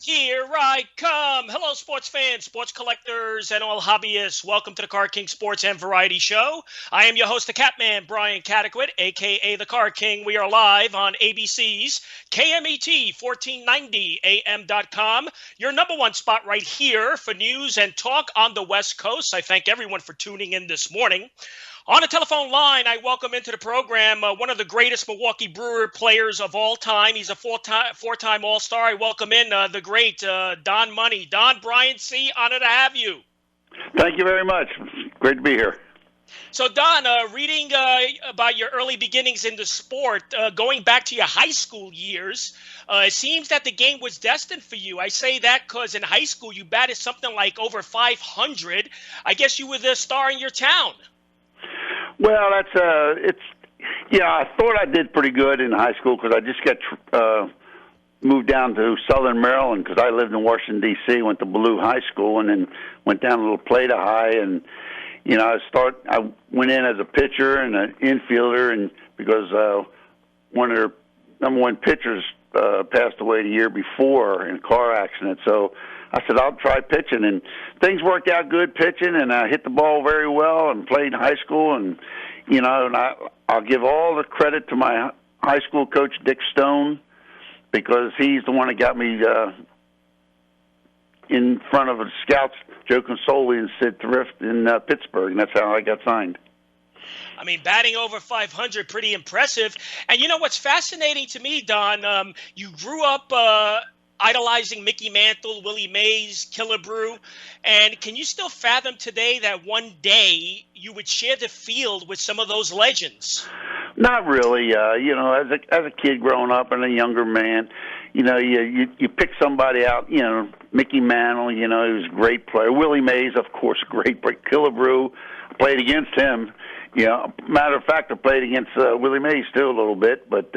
Here I come. Hello, sports fans, sports collectors, and all hobbyists. Welcome to the Card King Sports and Variety Show. I am your host, the Catman, Brian Cataquet, a.k.a. the Card King. We are live on ABC's KMET 1490 AM.com, your number one spot right here for news and talk on the West Coast. I thank everyone for tuning in this morning. On the telephone line, I welcome into the program one of the greatest Milwaukee Brewer players of all time. He's a four-time All-Star. I welcome in the great Don Money. Don, Brian C., honor to have you. Thank you very much. Great to be here. So, Don, reading about your early beginnings in the sport, going back to your high school years, it seems that the game was destined for you. I say that because in high school you batted something like over 500. I guess you were the star in your town. Well, I thought I did pretty good in high school because I just got moved down to Southern Maryland because I lived in Washington, D.C., went to Ballou High School, and then went down a little Plata High, and, I went in as a pitcher and an infielder, and because one of their number one pitchers passed away the year before in a car accident, so I said, I'll try pitching, and things worked out good pitching, and I hit the ball very well and played in high school, and, I'll give all the credit to my high school coach, Dick Stone, because he's the one that got me in front of the scouts, Joe Consoli and Sid Thrift in Pittsburgh, and that's how I got signed. I mean, batting over 500, pretty impressive. And you know what's fascinating to me, Don, you grew up idolizing Mickey Mantle, Willie Mays, Killebrew, and can you still fathom today that one day you would share the field with some of those legends? Not really. As a kid growing up and a younger man, you pick somebody out. Mickey Mantle, he was a great player. Willie Mays, of course, great player. Killebrew, played against him. Matter of fact, I played against Willie Mays still a little bit, but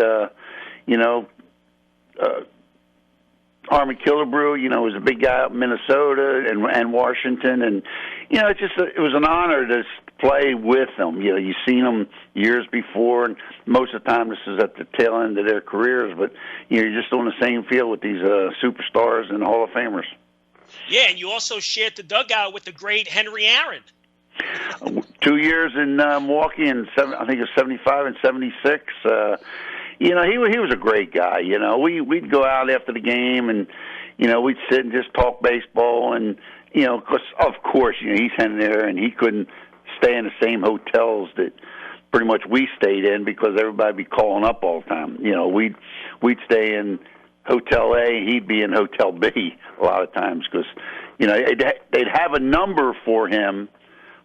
Armin Killebrew, was a big guy up in Minnesota and Washington, and it was an honor to play with them. You've seen them years before, and most of the time this is at the tail end of their careers. But you're just on the same field with these superstars and Hall of Famers. Yeah, and you also shared the dugout with the great Henry Aaron. 2 years in Milwaukee, and I think it was 75 and 76. He was a great guy. We'd go out after the game, and we'd sit and just talk baseball, and of course, he's in there, and he couldn't stay in the same hotels that pretty much we stayed in because everybody'd be calling up all the time. We'd stay in Hotel A, he'd be in Hotel B a lot of times because they'd have a number for him,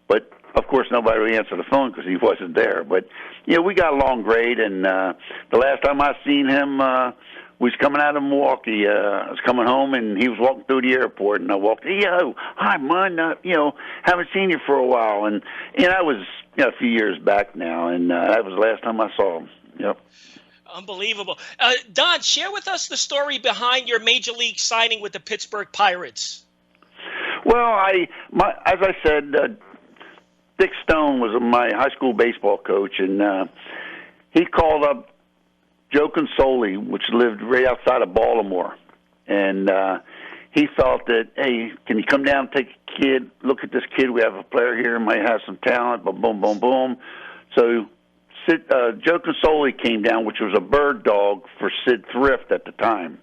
but of course, nobody would answer the phone because he wasn't there. But, we got along great, and the last time I seen him, we was coming out of Milwaukee. I was coming home, and he was walking through the airport, and I walked, hi, man, haven't seen you for a while. And that was a few years back now, and that was the last time I saw him. Yep. Unbelievable. Don, share with us the story behind your major league signing with the Pittsburgh Pirates. Well, as I said, Dick Stone was my high school baseball coach, and he called up Joe Consoli, which lived right outside of Baltimore, and he felt that, hey, can you come down and take a kid, look at this kid, we have a player here, might have some talent, but boom, boom, boom. So Joe Consoli came down, which was a bird dog for Sid Thrift at the time,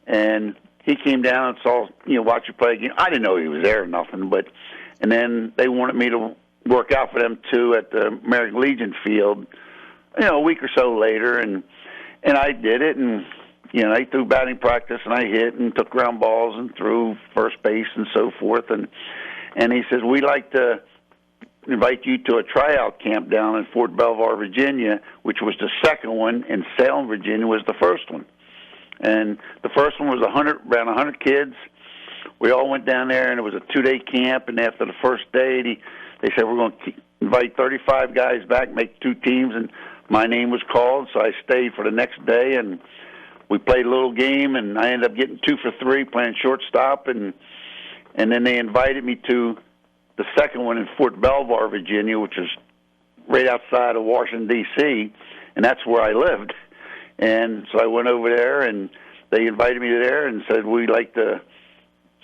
and he came down and saw, watch you play again. I didn't know he was there or nothing, and then they wanted me to work out for them, too, at the American Legion field, a week or so later. And I did it, and, I threw batting practice, and I hit and took ground balls and threw first base and so forth. And he says, we'd like to invite you to a tryout camp down in Fort Belvoir, Virginia, which was the second one, and Salem, Virginia was the first one. And the first one was around 100 kids. We all went down there, and it was a 2-day camp, and after the first day, they said, we're going to invite 35 guys back, make 2 teams, and my name was called, so I stayed for the next day, and we played a little game, and I ended up getting 2 for 3 playing shortstop, and then they invited me to the second one in Fort Belvoir, Virginia, which is right outside of Washington, D.C., and that's where I lived. And so I went over there, and they invited me there and said, we'd like to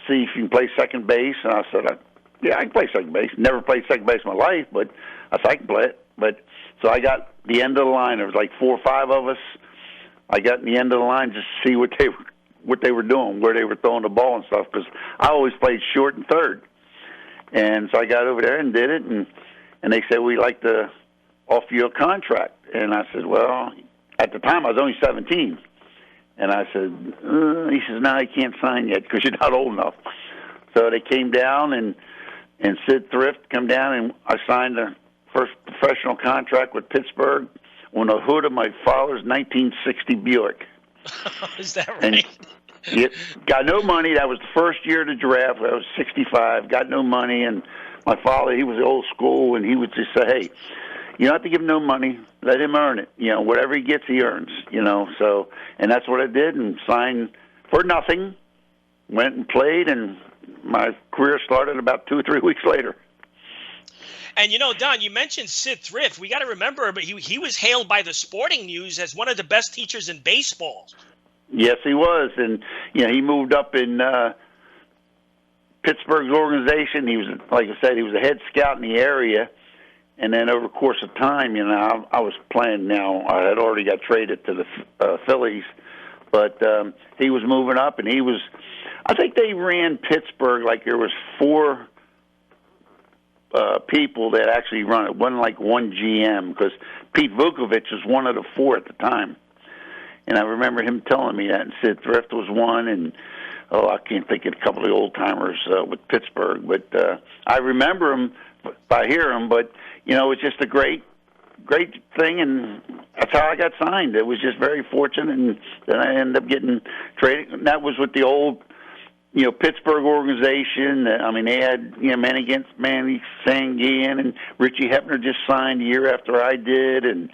see if you can play second base. And I said, yeah, I can play second base. Never played second base in my life, but I said, I can play it. But so I got the end of the line. There was like 4 or 5 of us. I got in the end of the line just to see what they were doing, where they were throwing the ball and stuff, because I always played short and third. And so I got over there and did it, and they said, we'd like to offer you a contract. And I said, well, at the time I was only 17. And I said, he says, no, you can't sign yet because you're not old enough. So they came down, and Sid Thrift come down, and I signed the first professional contract with Pittsburgh on the hood of my father's 1960 Buick. Is that right? And got no money. That was the first year of the draft. I was 65. Got no money, and my father, he was old school, and he would just say, hey, you don't have to give him no money. Let him earn it. You know, whatever he gets, he earns. You know, so, and that's what I did, and signed for nothing. Went and played, and my career started about 2 or 3 weeks later. And, you know, Don, you mentioned Sid Thrift. We got to remember, but he was hailed by the Sporting News as one of the best teachers in baseball. Yes, he was. And, you know, he moved up in Pittsburgh's organization. He was, like I said, he was a head scout in the area. And then over the course of time, you know, I was playing now. I had already got traded to the Phillies. But he was moving up, and he was, I think they ran Pittsburgh like there was 4 people that actually run it. It wasn't like one GM, because Pete Vukovich was one of the 4 at the time. And I remember him telling me that, and Sid Thrift was one, and I can't think of a couple of the old-timers with Pittsburgh. But I remember him by hearing him, but, you know, it was just a great thing, and that's how I got signed. It was just very fortunate, and then I ended up getting traded. And that was with the old, you know, Pittsburgh organization. I mean, they had, you know, Manny Sanguin, and Richie Hepner just signed a year after I did, and,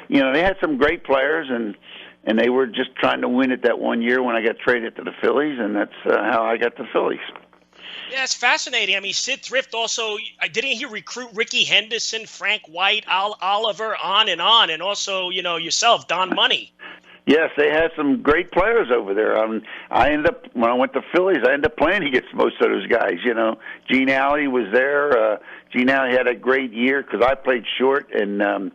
you know, they had some great players, and they were just trying to win it that one year when I got traded to the Phillies, and that's how I got the Phillies. Yeah, it's fascinating. I mean, Sid Thrift also, didn't he recruit Ricky Henderson, Frank White, Al Oliver, on, and also, you know, yourself, Don Money. Yes, they had some great players over there. I ended up, when I went to Phillies, I ended up playing against most of those guys. You know, Gene Alley was there. Gene Alley had a great year because I played short, and it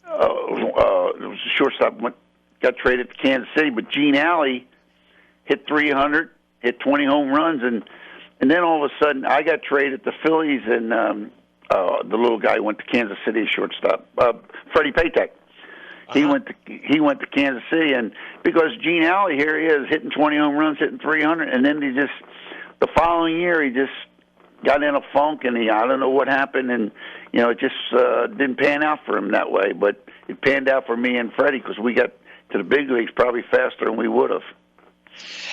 was a shortstop. Got traded to Kansas City, but Gene Alley hit 300, hit 20 home runs, and then all of a sudden I got traded to Phillies, and the little guy went to Kansas City, shortstop, Freddie Patek. He went to Kansas City, and because Gene Alley, here he is hitting 20 home runs, hitting 300, and then the following year he just got in a funk, and I don't know what happened, and you know, it just didn't pan out for him that way, but it panned out for me and Freddie because we got to the big leagues probably faster than we would have.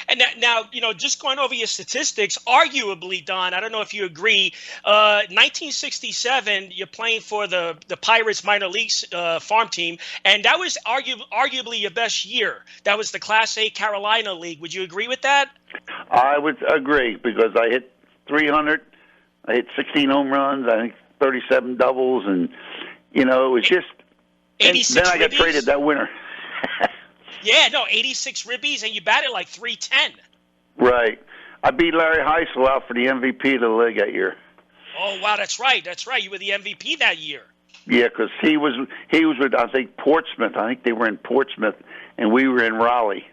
And now, you know, just going over your statistics, arguably, Don, I don't know if you agree, 1967, you're playing for the Pirates minor leagues farm team, and that was arguably your best year. That was the Class A Carolina League. Would you agree with that? I would agree because I hit 300, I hit 16 home runs, I think 37 doubles, and, you know, it was just – and then I got traded that winter. Yeah, no, 86 ribbies, and you batted like 310. Right. I beat Larry Heisel out for the MVP of the league that year. Oh, wow, that's right. You were the MVP that year. Yeah, because he was with, I think, Portsmouth. I think they were in Portsmouth, and we were in Raleigh.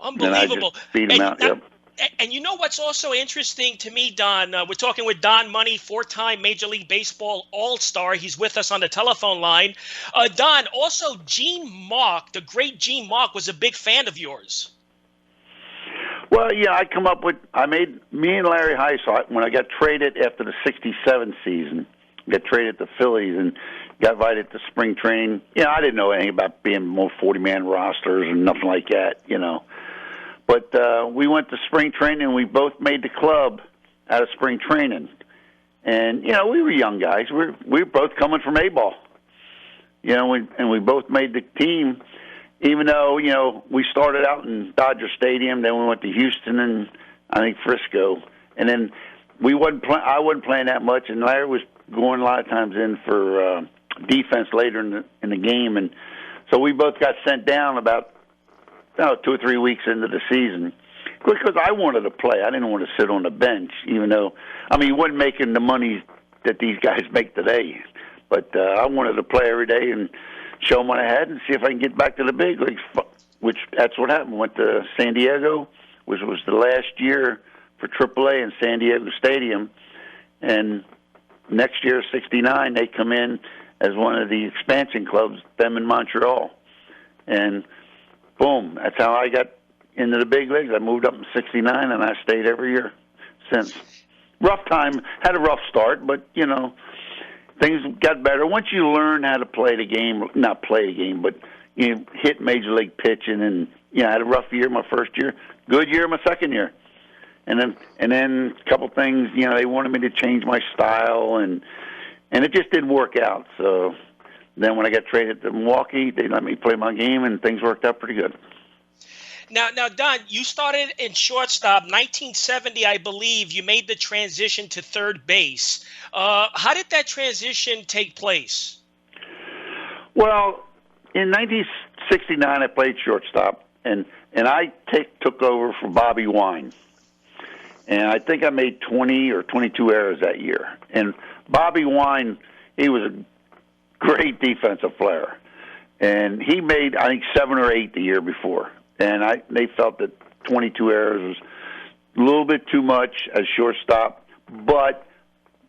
Unbelievable. And I just beat him out, yep. And you know what's also interesting to me, Don? We're talking with Don Money, 4-time Major League Baseball All-Star. He's with us on the telephone line. Don, also Gene Mark, the great Gene Mark, was a big fan of yours. Well, yeah, me and Larry Heisel, when I got traded after the 67 season, got traded to Phillies and got invited to spring training. You know, I didn't know anything about being more 40-man rosters and nothing like that, you know. But we went to spring training, and we both made the club out of spring training. And, you know, we were young guys. We were both coming from A-ball. You know, and we both made the team, even though, you know, we started out in Dodger Stadium, then we went to Houston and I think Frisco. And then I wasn't playing that much, and Larry was going a lot of times in for defense later in the game. And so we both got sent down about 2 or 3 weeks into the season, because I wanted to play. I didn't want to sit on the bench, even though, I mean, he wasn't making the money that these guys make today. But I wanted to play every day and show them what I had and see if I can get back to the big leagues, which that's what happened. Went to San Diego, which was the last year for AAA in San Diego Stadium. And next year, 69, they come in as one of the expansion clubs, them in Montreal. And boom, that's how I got into the big leagues. I moved up in 69, and I stayed every year since. Rough time, had a rough start, but, you know, things got better. Once you learn how to play the game, not play the game, but you hit major league pitching, and, you know, I had a rough year my first year, good year my second year. And then a couple things, you know, they wanted me to change my style, and it just didn't work out. So then when I got traded to Milwaukee, they let me play my game, and things worked out pretty good. Now, Don, you started in shortstop, 1970, I believe. You made the transition to third base. How did that transition take place? Well, in 1969, I played shortstop, and I took over for Bobby Wine. And I think I made 20 or 22 errors that year. And Bobby Wine, he was a great defensive player. And he made, I think, 7 or 8 the year before. And they felt that 22 errors was a little bit too much as shortstop. But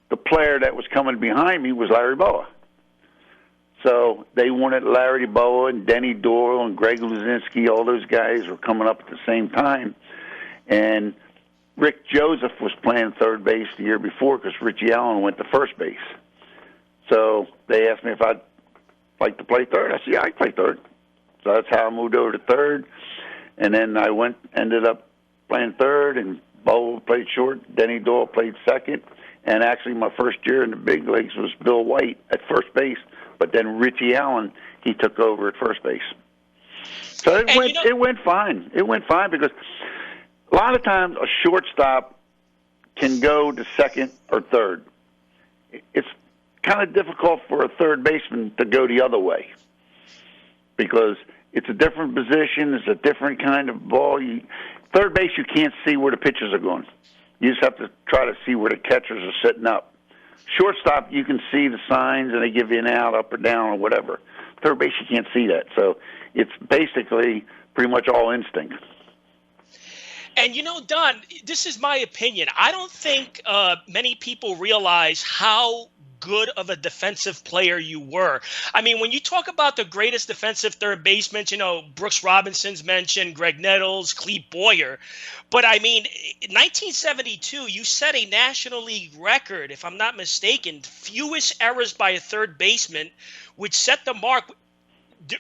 the player that was coming behind me was Larry Boa. So they wanted Larry Boa and Denny Doyle and Greg Luzinski. All those guys were coming up at the same time. And Rick Joseph was playing third base the year before because Richie Allen went to first base. So they asked me if I'd like to play third. I said, yeah, I can play third. So that's how I moved over to third. And then I ended up playing third, and Bo played short. Denny Doyle played second. And actually my first year in the big leagues was Bill White at first base. But then Richie Allen, he took over at first base. So it went fine. It went fine because a lot of times a shortstop can go to second or third. It's kind of difficult for a third baseman to go the other way because it's a different position. It's a different kind of ball. Third base, you can't see where the pitchers are going. You just have to try to see where the catchers are sitting up. Shortstop, you can see the signs, and they give you an out, up or down, or whatever. Third base, you can't see that. So it's basically pretty much all instinct. And, you know, Don, this is my opinion. I don't think many people realize how good of a defensive player you were. I mean, when you talk about the greatest defensive third basemen, you know, Brooks Robinson's mentioned, Greg Nettles, Clete Boyer. But, I mean, in 1972, you set a National League record, if I'm not mistaken, fewest errors by a third baseman, which set the mark,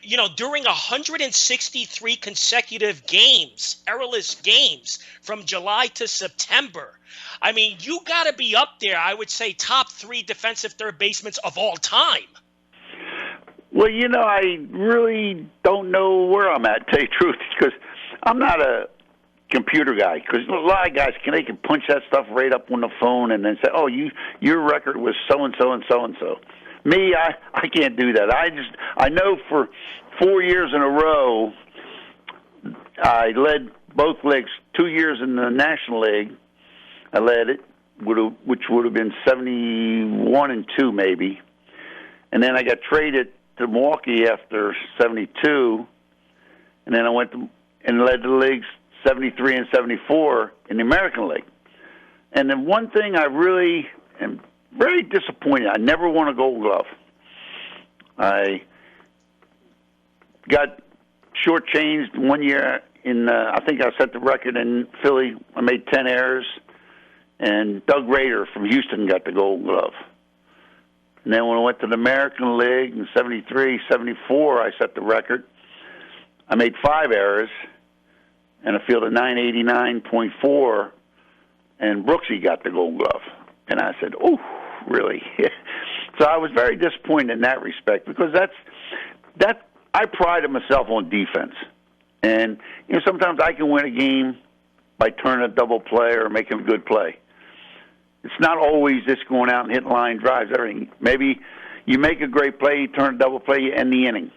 you know, during 163 consecutive games, errorless games, from July to September. I mean, you got to be up there, I would say, top 3 defensive third basemen of all time. Well, you know, I really don't know where I'm at, to tell you the truth, because I'm not a computer guy. Because a lot of guys, they can punch that stuff right up on the phone and then say, oh, your record was so-and-so and so-and-so. Me, I can't do that. I know for 4 years in a row, I led both leagues. 2 years in the National League, I led it, which would have been 71-2 maybe. And then I got traded to Milwaukee after 72, and then I went and led the leagues 73 and 74 in the American League. And then one thing I really am very disappointed. I never won a Gold Glove. I got shortchanged one year I think I set the record in Philly. I made 10 errors, and Doug Rader from Houston got the Gold Glove. And then when I went to the American League in 73, 74, I set the record. I made 5 errors, and I fielded 989.4, and Brooksy got the Gold Glove. And I said, oh, really? So I was very disappointed in that respect because I prided myself on defense. And, you know, sometimes I can win a game by turning a double play or making a good play. It's not always just going out and hitting line drives, everything. Maybe you make a great play, you turn a double play, you end the inning.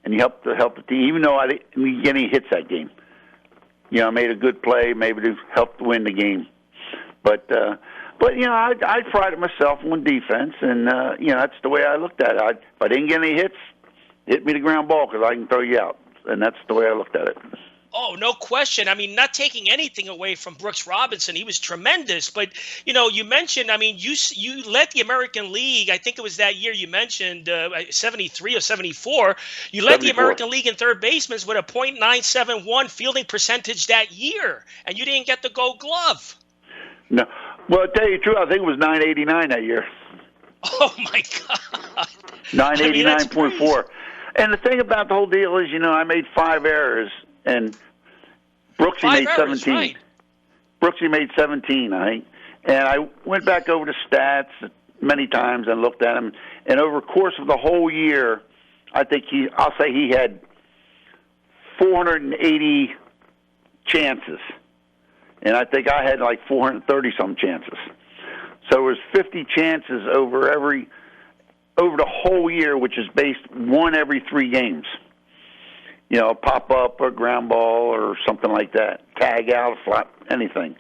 and he helped the team, even though I didn't get any hits that game. I made a good play, maybe to help win the game. But I prided myself on defense, and that's the way I looked at it. If I didn't get any hits, hit me the ground ball because I can throw you out, and that's the way I looked at it. Oh, no question. I mean, not taking anything away from Brooks Robinson. He was tremendous. But, you mentioned, I mean, you led the American League. I think it was that year you mentioned, 73 or 74. You led 74. the American League in third baseman with a .971 fielding percentage that year, and you didn't get the Gold Glove. No. Well, to tell you the truth, I think it was 989 that year. Oh, my God. 989.4. And the thing about the whole deal is, I made 5 errors, and Brooksy made 17. Right. Brooksy made 17, I think. And I went back over the stats many times and looked at him. And over the course of the whole year, I think I'll say he had 480 chances. And I think I had like 430-some chances. So it was 50 chances over the whole year, which is based one every 3 games. A pop-up or ground ball or something like that, tag out, flop, anything.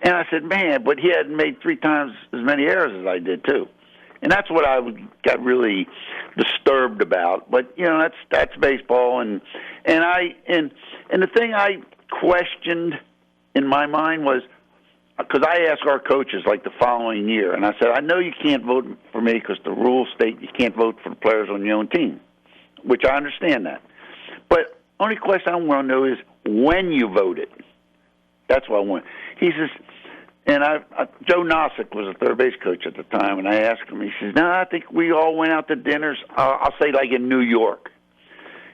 And I said, man, but he hadn't made 3 times as many errors as I did, too. And that's what I got really disturbed about. But, that's baseball. And the thing I questioned in my mind was, because I asked our coaches like the following year, and I said, I know you can't vote for me because the rules state you can't vote for the players on your own team, which I understand that. But only question I want to know is when you voted. That's what I want. He says, and Joe Nossick was a third base coach at the time, and I asked him, he says, no, I think we all went out to dinners, I'll say like in New York.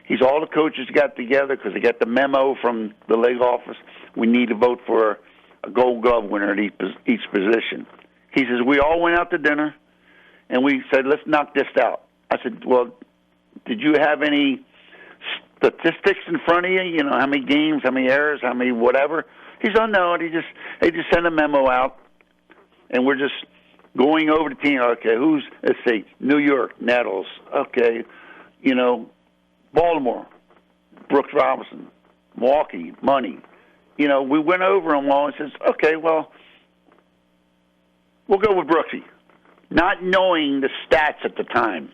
He's all the coaches got together because they got the memo from the league office. We need to vote for a Gold Glove winner at each position. He says, we all went out to dinner, and we said, let's knock this out. I said, well, did you have any statistics in front of you? How many games, how many errors, how many whatever? He said, oh, no, they just sent a memo out, and we're just going over the team. Okay, let's see, New York, Nettles. Okay, Baltimore, Brooks Robinson, Milwaukee, Money. We went over them all and says, okay, well, we'll go with Brooksy, not knowing the stats at the time.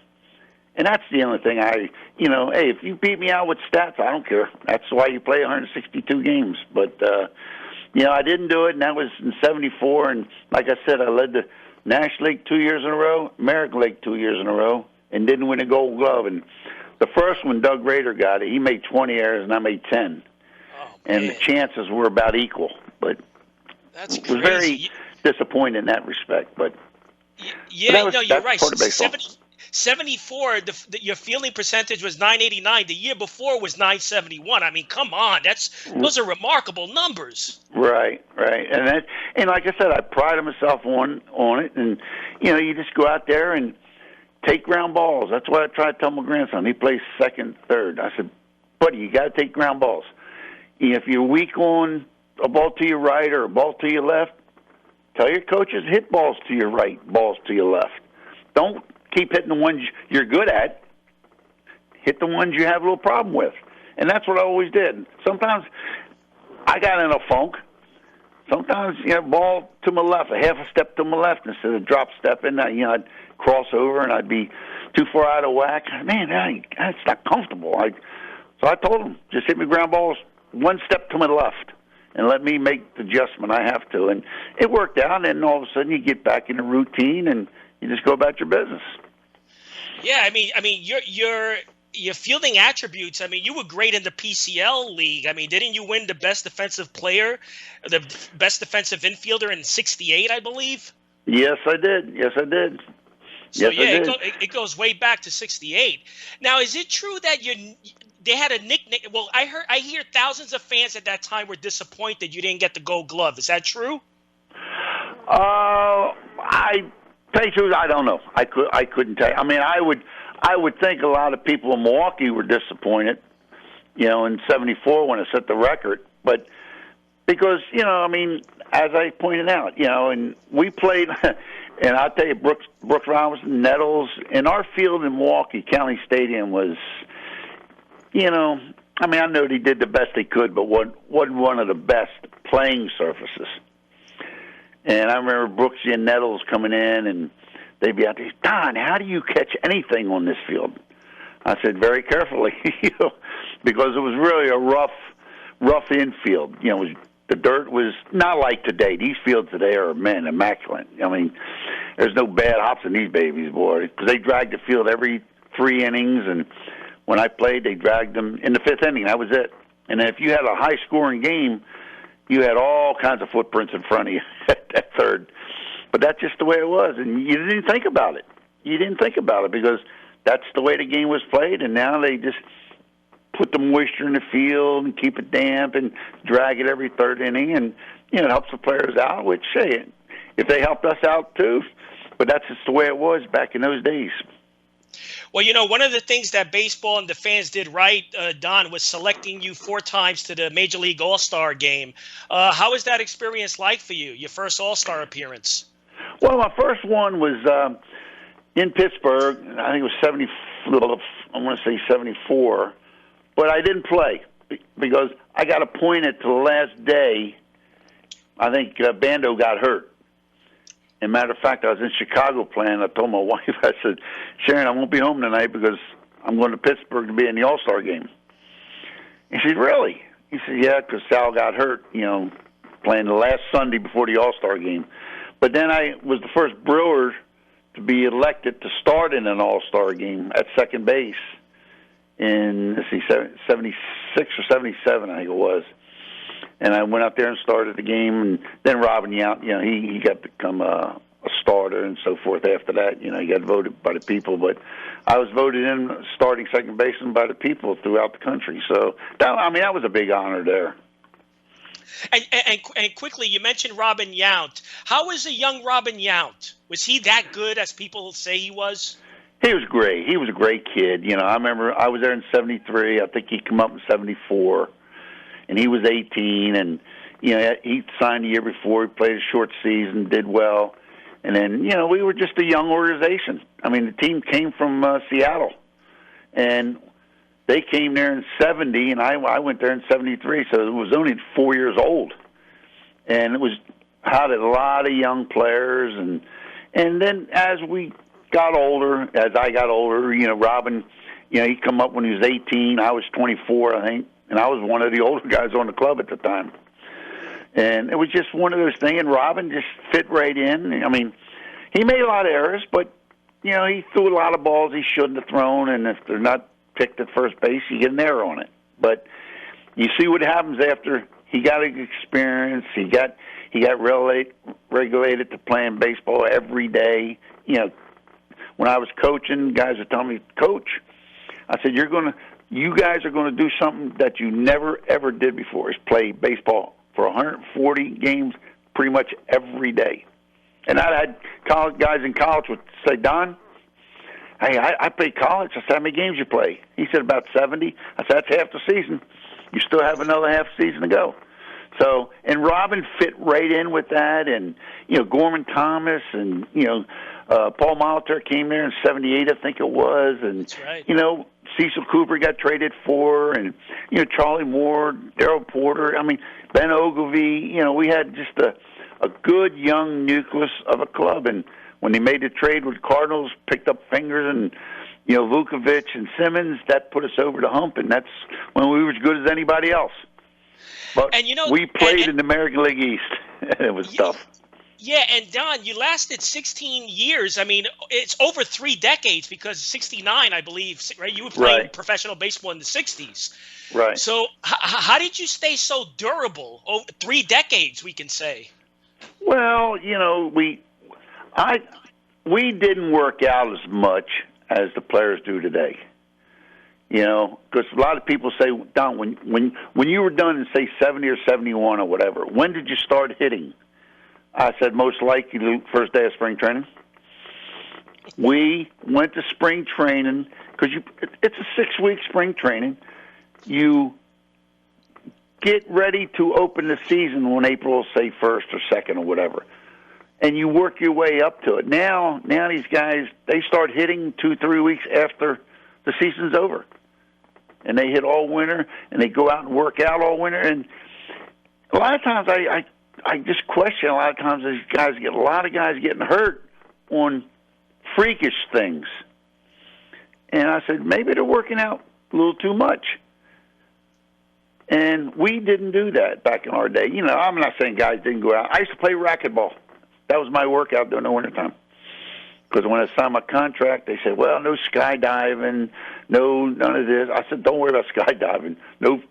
And that's the only thing hey, if you beat me out with stats, I don't care. That's why you play 162 games. But, I didn't do it, and that was in 74. And like I said, I led the National League 2 years in a row, American League 2 years in a row, and didn't win a Gold Glove. And the first one, Doug Rader got it. He made 20 errors, and I made 10. And the chances were about equal. But that's it was very disappointing in that respect. But you're right. 74, your fielding percentage was 989. The year before was 971. I mean, come on, those are remarkable numbers. Right. And like I said, I prided myself on it. And you just go out there and take ground balls. That's what I try to tell my grandson. He plays second, third. I said, buddy, you got to take ground balls. If you're weak on a ball to your right or a ball to your left, tell your coaches hit balls to your right, balls to your left. Don't keep hitting the ones you're good at. Hit the ones you have a little problem with. And that's what I always did. Sometimes I got in a funk. Sometimes, ball to my left, a half a step to my left instead of drop stepping. I'd cross over and I'd be too far out of whack. Man, that's not comfortable. So I told him, just hit me ground balls one step to my left and let me make the adjustment I have to. And it worked out, and all of a sudden you get back in the routine and you just go about your business. Yeah, I mean, your fielding attributes. I mean, you were great in the PCL league. I mean, didn't you win the best defensive player, the best defensive infielder in '68, I believe? Yes, I did. So yes, it goes way back to '68. Now, is it true that they had a nickname? Well, I hear thousands of fans at that time were disappointed you didn't get the Gold Glove. Is that true? I tell you the truth, I don't know. I couldn't tell you. I mean, I would think a lot of people in Milwaukee were disappointed, in '74 when I set the record. But because, as I pointed out, and we played, and I'll tell you, Brooks Robinson, Nettles, in our field in Milwaukee County Stadium I mean, I know they did the best they could, but wasn't one of the best playing surfaces. And I remember Brooksy and Nettles coming in, and they'd be out there, Don, how do you catch anything on this field? I said, very carefully, because it was really a rough infield. The dirt was not like today. These fields today are, immaculate. I mean, there's no bad hops in these babies, boy, because they dragged the field every 3 innings, and when I played, they dragged them in the 5th inning. That was it. And if you had a high-scoring game, you had all kinds of footprints in front of you at third. But that's just the way it was, and you didn't think about it. You didn't think about it because that's the way the game was played, and now they just put the moisture in the field and keep it damp and drag it every 3rd inning, and it helps the players out, which, hey, if they helped us out too, but that's just the way it was back in those days. Well, one of the things that baseball and the fans did right, Don, was selecting you 4 times to the Major League All-Star game. How was that experience like for you, your first All-Star appearance? Well, my first one was in Pittsburgh. I think it was 74, but I didn't play because I got appointed to the last day. I think Bando got hurt. As a matter of fact, I was in Chicago playing. I told my wife, I said, Sharon, I won't be home tonight because I'm going to Pittsburgh to be in the All-Star game. And she said, really? He said, yeah, because Sal got hurt, playing the last Sunday before the All-Star game. But then I was the first Brewer to be elected to start in an All-Star game at second base in, 76 or 77, I think it was. And I went out there and started the game, and then Robin Yount, he got to become a starter and so forth after that. He got voted by the people, but I was voted in starting second baseman by the people throughout the country. So, that was a big honor there. And quickly, you mentioned Robin Yount. How was a young Robin Yount? Was he that good as people say he was? He was great. He was a great kid. I remember I was there in 73. I think he came up in 74. And he was 18, and he signed the year before. He played a short season, did well, and then we were just a young organization. I mean, the team came from Seattle, and they came there in 70, and I went there in 73, so it was only 4 years old, and it was had a lot of young players, and then as we got older, as I got older, Robin, he come up when he was 18. I was 24, I think. And I was one of the older guys on the club at the time. And it was just one of those things, and Robin just fit right in. I mean, he made a lot of errors, but, he threw a lot of balls he shouldn't have thrown, and if they're not picked at first base, you get an error on it. But you see what happens after he got experience, he got regulated to playing baseball every day. When I was coaching, guys would tell me, Coach, I said, you guys are going to do something that you never, ever did before, is play baseball for 140 games pretty much every day. And I had college guys in college would say, Don, hey, I played college. I said, how many games you play? He said, about 70. I said, that's half the season. You still have another half season to go. So, and Robin fit right in with that, and, Gorman Thomas and, Paul Molitor came there in 78, I think it was, and, that's right. Cecil Cooper got traded for, and, Charlie Moore, Darrell Porter, Ben Ogilvie, we had just a good young nucleus of a club, and when they made the trade with Cardinals, picked up Fingers and, Vukovich and Simmons, that put us over the hump, and that's when we were as good as anybody else. But we played in the American League East, and it was tough. Yeah, and Don, you lasted 16 years. It's over 3 decades because 69, I believe, right? You were playing professional baseball in the 60s. Right. So how did you stay so durable? 3 decades, we can say. Well, we didn't work out as much as the players do today. Because a lot of people say, Don, when you were done in, say, 70 or 71 or whatever, when did you start hitting? I said, most likely the first day of spring training. We went to spring training because it's a 6-week spring training. You get ready to open the season on April, say, 1st or 2nd or whatever, and you work your way up to it. Now these guys, they start hitting 2-3 weeks after the season's over. and they hit all winter, and they go out and work out all winter. And a lot of times I just question, a lot of times these guys a lot of guys getting hurt on freakish things. And I said, maybe they're working out a little too much. And we didn't do that back in our day. You know, I'm not saying guys didn't go out. I used to play racquetball. That was my workout during the wintertime. Because when I signed my contract, they said, well, no skydiving, none of this. I said, don't worry about skydiving. No.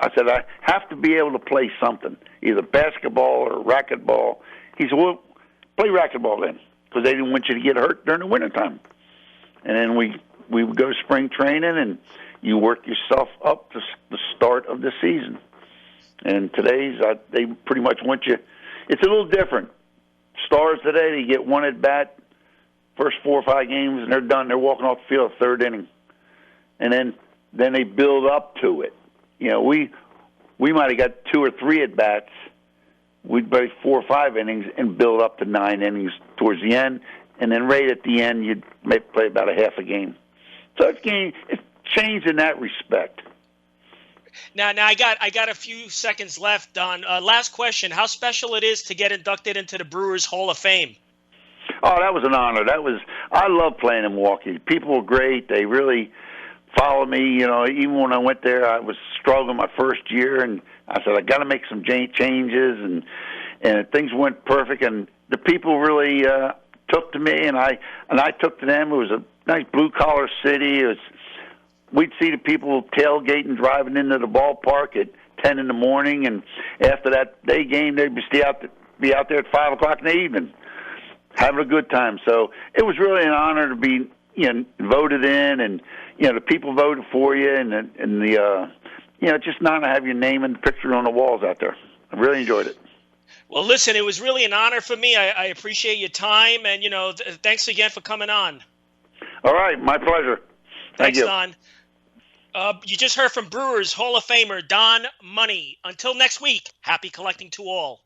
I said, I have to be able to play something, either basketball or racquetball. He said, well, play racquetball then, because they didn't want you to get hurt during the wintertime. And then we would go to spring training, and you work yourself up to the start of the season. And today's, they pretty much want you. It's a little different. Stars today, they get one at bat, first 4 or 5 games, and they're done. They're walking off the field, third inning. And then they build up to it. You know, we might have got 2 or 3 at bats. We'd play 4 or 5 innings and build up to 9 innings towards the end, and then right at the end you'd maybe play about a half a game. So it's changed in that respect. Now I got a few seconds left, Don. Last question: how special it is to get inducted into the Brewers Hall of Fame? Oh, that was an honor. I love playing in Milwaukee. People were great. They really followed me. You know, even when I went there, I was struggling my first year, and I said I got to make some changes, and things went perfect. And the people really took to me, and I took to them. It was a nice blue collar city. We'd see the people tailgating, driving into the ballpark at 10 in the morning, and after that day game, they'd be out there at 5 o'clock in the evening, having a good time. So it was really an honor to be, you know, voted in, and you know the people voted for you, and the you know, just not to have your name and picture on the walls out there. I really enjoyed it. Well, listen, it was really an honor for me. I appreciate your time, and you know, thanks again for coming on. All right, my pleasure. Thank Thanks, you. Don. You just heard from Brewers Hall of Famer Don Money. Until next week, happy collecting to all.